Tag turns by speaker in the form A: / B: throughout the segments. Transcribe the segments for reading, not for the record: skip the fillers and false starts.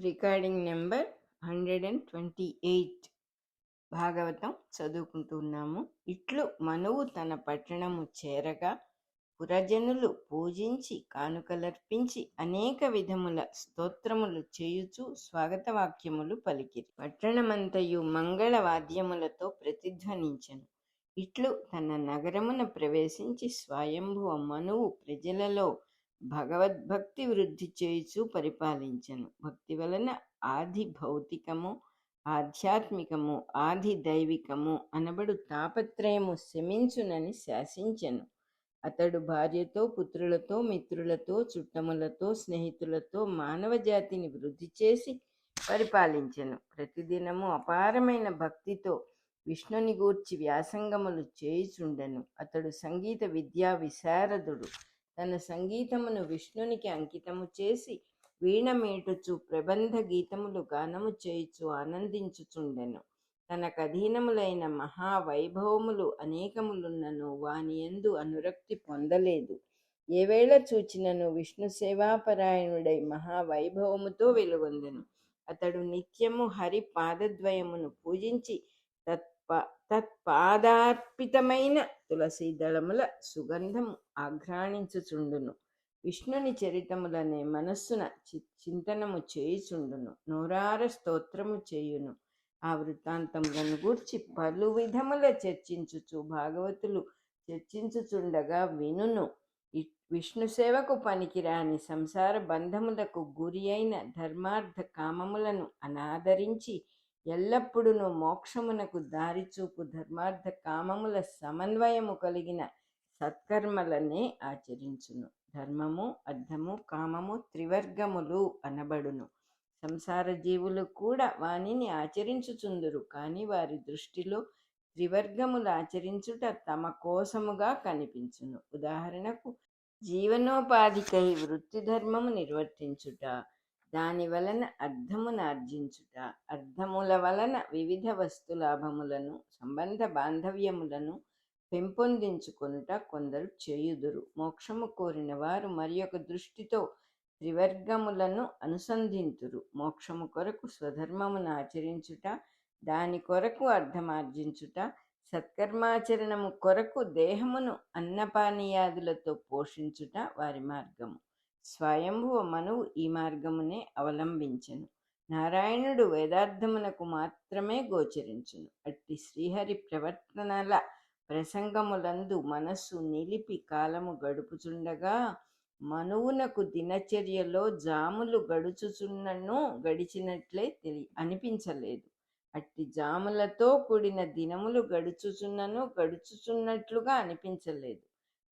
A: Recording number 128 Bhagavatam చదువుకుంటున్నాము. ఇట్లు మనువు తన పట్టణము చేరగా పురజనులు పూజించి కానుకలర్పించి అనేక విధముల స్తోత్రములు చేయుచు స్వాగత వాక్యములు పలికిరి. పట్టణమంతయు మంగళ వాద్యములతో ప్రతిధ్వనించెను. ఇట్లు తన నగరమున ప్రవేశించి స్వయంభువ మనువు ప్రజలలో భగవద్భక్తి వృద్ధి చేయుచు పరిపాలించెను. భక్తి వలన ఆది భౌతికము, ఆధ్యాత్మికము, ఆది దైవికము అనబడు తాపత్రయము శమించునని శాసించెను. అతడు భార్యతో, పుత్రులతో, మిత్రులతో, చుట్టములతో, స్నేహితులతో మానవ జాతిని వృద్ధి చేసి పరిపాలించెను. ప్రతిదినము అపారమైన భక్తితో విష్ణుని గూర్చి వ్యాసంగములు చేయుచుండెను. అతడు సంగీత విద్యా విశారదుడు. తన సంగీతమును విష్ణునికి అంకితము చేసి వీణ మీటుచు ప్రబంధ గీతములు గానము చేయుచు ఆనందించుచుండెను. తనకధీనములైన మహావైభవములు అనేకములున్నను వాని యందు అనురక్తి పొందలేదు. ఏ వేళ చూచినను విష్ణు సేవాపరాయణుడై మహావైభవముతో వెలుగొందెను. అతడు నిత్యము హరి పాదద్వయమును పూజించి తత్పాదార్పితమైన తులసీ దళముల సుగంధము ఆఘ్రాణించుచుండును. విష్ణుని చరితములనే మనస్సున చింతనము చేయుచుండును. నోరార స్తోత్రము చేయును. ఆ వృత్తాంతములను గూర్చి పలు విధముల చర్చించుచు భాగవతులు చర్చించుచుండగా వినును. విష్ణు సేవకు పనికిరాని సంసార బంధములకు గురి అయిన ధర్మార్థ కామములను అనాదరించి ఎల్లప్పుడూ మోక్షమునకు దారిచూపు ధర్మార్థ కామముల సమన్వయము కలిగిన సత్కర్మలనే ఆచరించును. ధర్మము, అర్థము, కామము త్రివర్గములు అనబడును. సంసార జీవులు కూడా వానిని ఆచరించుచుందురు. కానీ వారి దృష్టిలో త్రివర్గములు ఆచరించుట తమ కోసముగా కనిపించును. ఉదాహరణకు జీవనోపాధికై వృత్తి ధర్మము నిర్వర్తించుట, దాని వలన అర్థమును ఆర్జించుట, అర్థముల వలన వివిధ వస్తులాభములను, సంబంధ బాంధవ్యములను పెంపొందించుకొనుట కొందరు చేయుదురు. మోక్షము కోరిన వారు మరి ఒక దృష్టితో త్రివర్గములను అనుసంధింతురు. మోక్షము కొరకు స్వధర్మమును ఆచరించుట, దాని కొరకు అర్థమార్జించుట, సత్కర్మాచరణము కొరకు దేహమును అన్నపానీయాదులతో పోషించుట వారి మార్గము. స్వయంభువ మనువు ఈ మార్గమునే అవలంబించెను. నారాయణుడు వేదార్థమునకు మాత్రమే గోచరించును. అట్టి శ్రీహరి ప్రవర్తనల ప్రసంగములందు మనస్సు నిలిపి కాలము గడుపుచుండగా మనువునకు దినచర్యలో జాములు గడుచుచున్నను గడిచినట్లే అనిపించలేదు. అట్టి జాములతో కూడిన దినములు గడుచుచున్నట్లుగా అనిపించలేదు.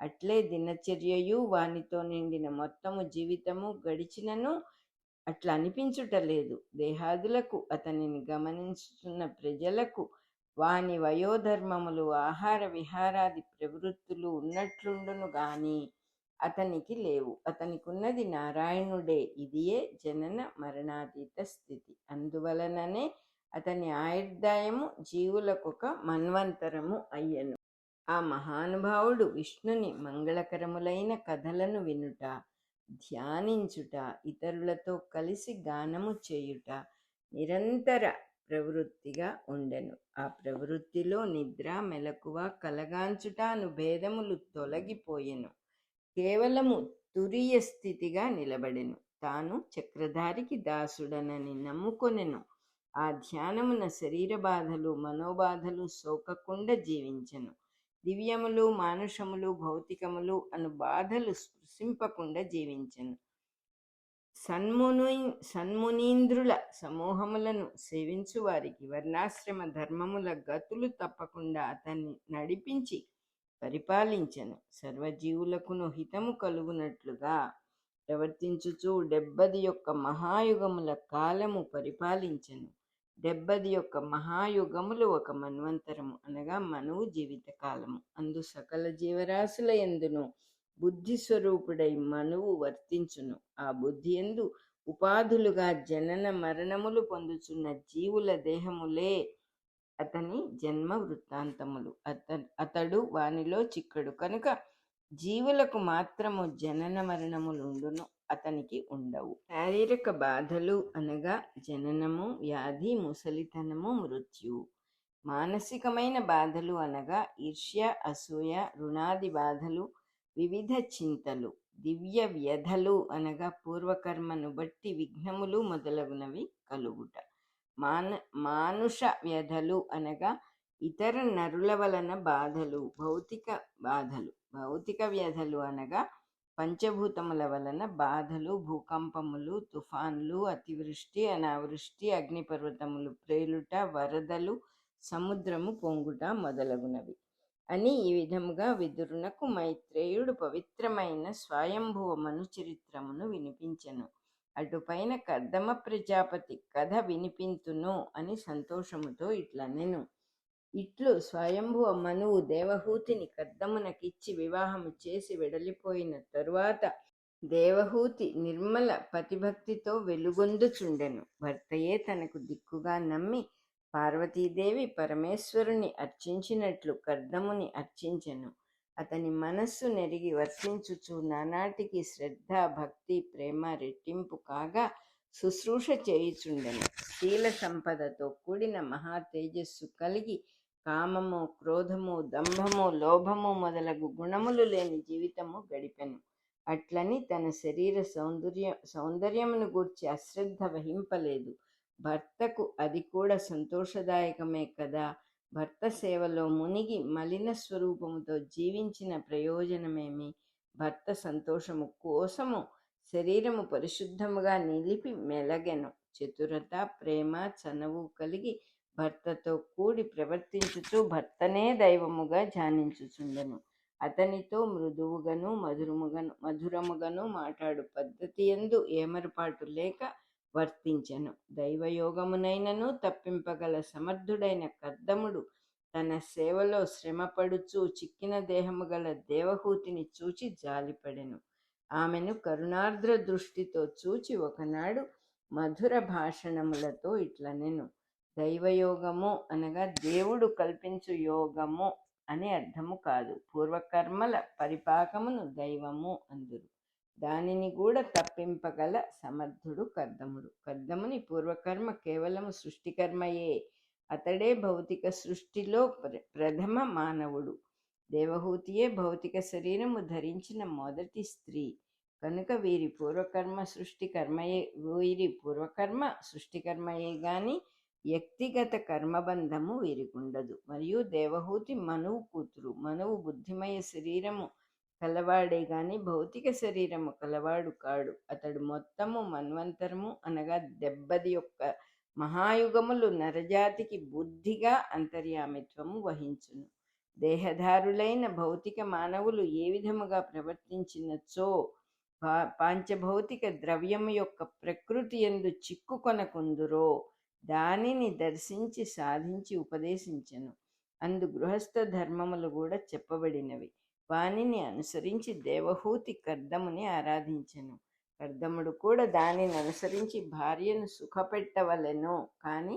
A: అట్లే దినచర్యయు వానితో నిండిన మొత్తము జీవితము గడిచినను అట్లా అనిపించుటలేదు. దేహాదులకు అతనిని గమనించుతున్న ప్రజలకు వాని వయోధర్మములు, ఆహార విహారాది ప్రవృత్తులు ఉన్నట్లుండును గాని అతనికి లేవు. అతనికున్నది నారాయణుడే. ఇదియే జనన మరణాతీత స్థితి. అందువలననే అతని ఆయుర్దాయము జీవులకొక మన్వంతరము అయ్యను. ఆ మహానుభావుడు విష్ణుని మంగళకరములైన కథలను వినుట, ధ్యానించుట, ఇతరులతో కలిసి గానము చేయుట నిరంతర ప్రవృత్తిగా ఉండెను. ఆ ప్రవృత్తిలో నిద్ర, మెలకువ, కలగాంచుట అను భేదములు తొలగిపోయెను. కేవలము తురియ స్థితిగా నిలబడెను. తాను చక్రధారికి దాసుడనని నమ్ముకొనెను. ఆ ధ్యానమున శరీర బాధలు, మనోబాధలు సోకకుండా జీవించెను. దివ్యములు, మానుషములు, భౌతికములు అను బాధలు స్పృశింపకుండా జీవించెను. సన్మునీంద్రుల సమూహములను సేవించు వారికి వర్ణాశ్రమ ధర్మముల గతులు తప్పకుండా అతన్ని నడిపించి పరిపాలించెను. సర్వజీవులకును హితము కలుగునట్లుగా ప్రవర్తించుచు 71 మహాయుగముల కాలము పరిపాలించెను. 71 మహాయుగములు ఒక మన్వంతరము అనగా మనువు జీవిత కాలము. అందు సకల జీవరాశుల యందును బుద్ధి స్వరూపుడై మనువు వర్తించును. ఆ బుద్ధి యందు ఉపాధులుగా జనన మరణములు పొందుచున్న జీవుల దేహములే అతని జన్మ వృత్తాంతములు. అతడు వానిలో చిక్కడు కనుక జీవులకు మాత్రము జనన మరణములుండును, అతనికి ఉండవు. శారీరక బాధలు అనగా జననము, వ్యాధి, ముసలితనము, మృత్యువు. మానసికమైన బాధలు అనగా ఈర్ష్య, అసూయ, రుణాది బాధలు, వివిధ చింతలు. దివ్య వ్యధలు అనగా పూర్వకర్మను బట్టి విఘ్నములు మొదలగునవి కలుగుట. మానుష వ్యధలు అనగా ఇతర నరుల వలన బాధలు, భౌతిక బాధలు. భౌతిక వ్యధలు అనగా పంచభూతముల వలన బాధలు, భూకంపములు, తుఫాన్లు, అతివృష్టి, అనావృష్టి, అగ్నిపర్వతములు ప్రేలుట, వరదలు, సముద్రము పొంగుట మొదలగునవి అని ఈ విధముగా విదురునకు మైత్రేయుడు పవిత్రమైన స్వయంభువ మను చరిత్రమును వినిపించెను. అటుపైన కర్దమ ప్రజాపతి కథ వినిపింతును అని సంతోషముతో ఇట్లనెను. ఇట్లు స్వయంభువ మనువు దేవహూతిని కర్దమునకిచ్చి వివాహము చేసి వెడలిపోయిన తరువాత దేవహూతి నిర్మల పతిభక్తితో వెలుగొందుచుండెను. భర్తయే తనకు దిక్కుగా నమ్మి పార్వతీదేవి పరమేశ్వరుని అర్చించినట్లు కర్దముని అర్చించెను. అతని మనస్సు నెరిగి వర్తించుచు నానాటికి శ్రద్ధ, భక్తి, ప్రేమ రెట్టింపు కాగా శుశ్రూష చేయుచుండెను. శీల సంపదతో కూడిన మహా తేజస్సు కలిగి కామము, క్రోధము, దంభము, లోభము మొదలగు గుణములు లేని జీవితము గడిపెను. అట్లని తన శరీర సౌందర్యమును గూర్చి అశ్రద్ధ వహింపలేదు. భర్తకు అది కూడా సంతోషదాయకమే కదా. భర్త సేవలో మునిగి మలిన స్వరూపముతో జీవించిన ప్రయోజనమేమి? భర్త సంతోషము కోసము శరీరము పరిశుద్ధముగా నిలిపి మెలగెను. చతురత, ప్రేమ, చనువు కలిగి భర్తతో కూడి ప్రవర్తించుచు భర్తనే దైవముగా ధ్యానించుచుండెను. అతనితో మృదువుగను మధురముగను మాట్లాడు పద్ధతి యందు ఏమరపాటు లేక వర్తించెను. దైవయోగమునైనను తప్పింపగల సమర్థుడైన కర్దముడు తన సేవలో శ్రమపడుచు చిక్కిన దేహము గల దేవహూతిని చూచి జాలిపడెను. ఆమెను కరుణార్ద్ర దృష్టితో చూచి ఒకనాడు మధుర భాషణములతో ఇట్లనెను. దైవయోగము అనగా దేవుడు కల్పించు యోగము అనే అర్థము కాదు. పూర్వకర్మల పరిపాకమును దైవము అందురు. దానిని కూడా తప్పింపగల సమర్థుడు కర్దముడు. కర్దముని పూర్వకర్మ కేవలము సృష్టికర్మయే. అతడే భౌతిక సృష్టిలో ప్రథమ మానవుడు. దేవహూతియే భౌతిక శరీరము ధరించిన మొదటి స్త్రీ. కనుక వీరి పూర్వకర్మ సృష్టికర్మయే గాని వ్యక్తిగత కర్మబంధము వీరికుండదు. మరియు దేవహూతి మనువు కూతురు. మనువు బుద్ధిమయ శరీరము కలవాడే గాని భౌతిక శరీరము కలవాడు కాడు. అతడు మొత్తము మన్వంతరము అనగా 71 మహాయుగములు నరజాతికి బుద్ధిగా అంతర్యామిత్వము వహించును. దేహధారులైన భౌతిక మానవులు ఏ విధముగా ప్రవర్తించినచో పాంచభౌతిక ద్రవ్యము యొక్క ప్రకృతి యందు చిక్కుకొనకుందురో దానిని దర్శించి సాధించి ఉపదేశించెను. అందు గృహస్థ ధర్మములు కూడా చెప్పబడినవి. వానిని అనుసరించి దేవహూతి కర్దముని ఆరాధించెను. కర్దముడు కూడా దానిని అనుసరించి భార్యను సుఖపెట్టవలెను. కానీ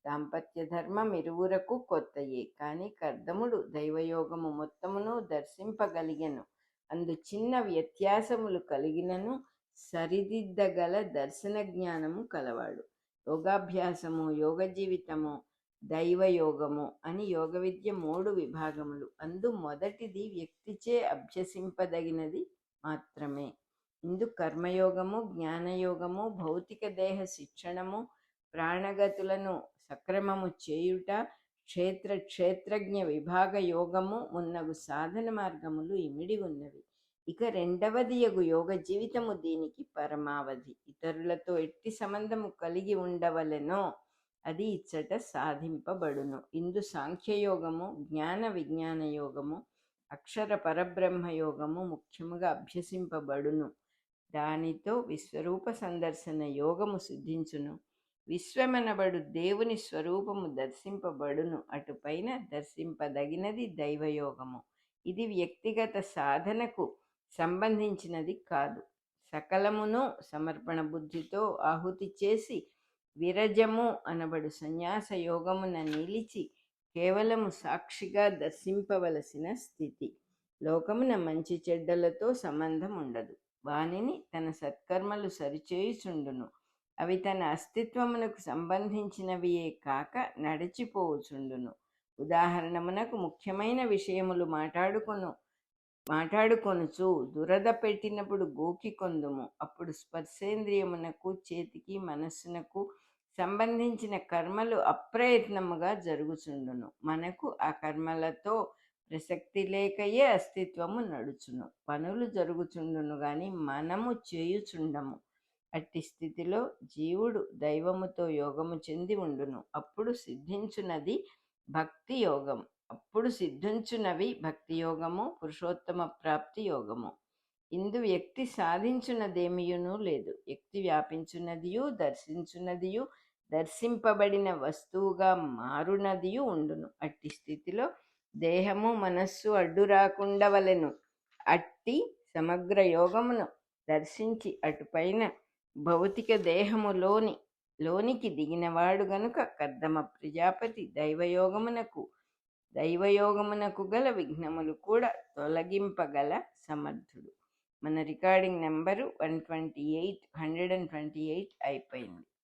A: దాంపత్య ధర్మం ఇరువురకు కొత్తయే. కానీ కర్దముడు దైవయోగము మొత్తమును దర్శింపగలిగెను. అందు చిన్న వ్యత్యాసములు కలిగినను సరిదిద్దగల దర్శన జ్ఞానము కలవాడు. యోగాభ్యాసము, యోగ జీవితము, దైవయోగము అని యోగ విద్య 3 విభాగములు. అందు మొదటిది వ్యక్తిచే అభ్యసింపదగినది మాత్రమే. ఇందు కర్మయోగము, జ్ఞానయోగము, భౌతిక దేహ శిక్షణము, ప్రాణగతులను సక్రమము చేయుట, క్షేత్రజ్ఞ విభాగ యోగము మున్నగు సాధన మార్గములు ఇమిడి ఉన్నవి. ఇక రెండవది యగు యోగ జీవితము దీనికి పరమావధి. ఇతరులతో ఎట్టి సంబంధము కలిగి ఉండవలెనో అది ఇచ్చట సాధింపబడును. ఇందు సాంఖ్యయోగము, జ్ఞాన విజ్ఞాన యోగము, అక్షర పరబ్రహ్మ యోగము ముఖ్యముగా అభ్యసింపబడును. దానితో విశ్వరూప సందర్శన యోగము సిద్ధించును. విశ్వమనబడు దేవుని స్వరూపము దర్శింపబడును. అటుపైన దర్శింపదగినది దైవయోగము. ఇది వ్యక్తిగత సాధనకు సంబంధించినది కాదు. సకలమును సమర్పణ బుద్ధితో ఆహుతి చేసి విరజము అనబడు సన్యాస యోగమున నిలిచి కేవలము సాక్షిగా దర్శింపవలసిన స్థితి. లోకమున మంచి చెడ్డలతో సంబంధం ఉండదు. వానిని తన సత్కర్మలు సరిచేయుచుండును. అవి తన అస్తిత్వమునకు సంబంధించినవియే కాక నడిచిపోవుచుండును. ఉదాహరణమునకు ముఖ్యమైన విషయములు మాటాడుకొనుచు దురద పెట్టినప్పుడు గోకి కొందుము. అప్పుడు స్పర్శేంద్రియమునకు, చేతికి, మనస్సునకు సంబంధించిన కర్మలు అప్రయత్నముగా జరుగుచుండును. మనకు ఆ కర్మలతో ప్రసక్తి లేకయే అస్తిత్వము నడుచును. పనులు జరుగుచుండును గాని మనము చేయుచుండము. అట్టి స్థితిలో జీవుడు దైవముతో యోగము చెంది ఉండును. అప్పుడు సిద్ధించునవి భక్తి యోగము, పురుషోత్తమ ప్రాప్తి యోగము. ఇందు వ్యక్తి సాధించున్నదేమియునూ లేదు. వ్యక్తి వ్యాపించున్నదియు, దర్శించున్నదియు, దర్శింపబడిన వస్తువుగా మారునదియు ఉండును. అట్టి స్థితిలో దేహము మనస్సు అడ్డు రాకుండవలెను. అట్టి సమగ్ర యోగమును దర్శించి అటుపైన భౌతిక లోనికి దిగినవాడు గనుక కర్దమ ప్రజాపతి దైవయోగమునకు గల విఘ్నములు కూడా తొలగింపగల సమర్థుడు. మన రికార్డింగ్ నెంబరు 128 అయిపోయింది.